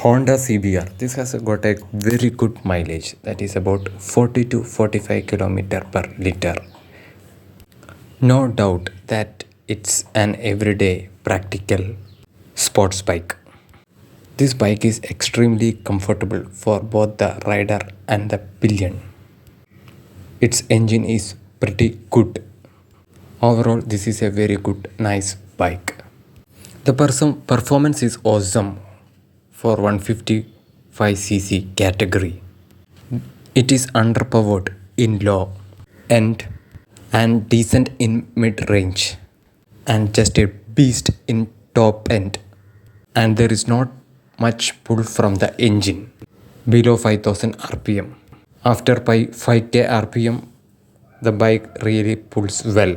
Honda CBR. This has got a very good mileage, that is about 40 to 45 kilometer per liter. No doubt that it's an everyday practical sports bike. This bike is extremely comfortable for both the rider and the pillion. Its engine is pretty good. Overall, this is a very good, nice bike. The performance is awesome for 155cc category. It is underpowered in low end and decent in mid range and just a beast in top end, and there is not much pull from the engine below 5000 rpm. After 5k rpm the bike really pulls well,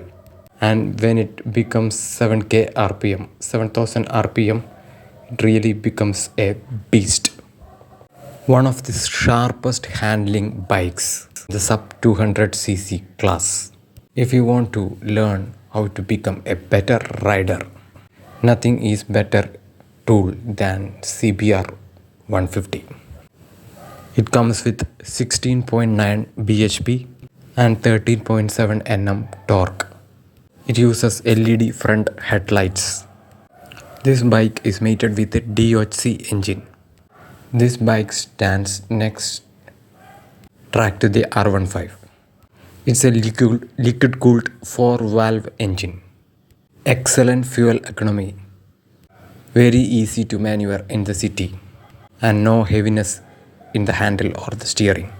and when it becomes 7k rpm 7000 rpm it really becomes a beast. One of the sharpest handling bikes, the sub 200cc class. If you want to learn how to become a better rider, nothing is better tool than CBR 150. It comes with 16.9 bhp and 13.7 Nm torque. It uses LED front headlights. This bike is mated with a DOHC engine. This bike stands next track to the R15. It's a liquid cooled 4-valve engine. Excellent fuel economy. Very easy to maneuver in the city, and no heaviness in the handle or the steering.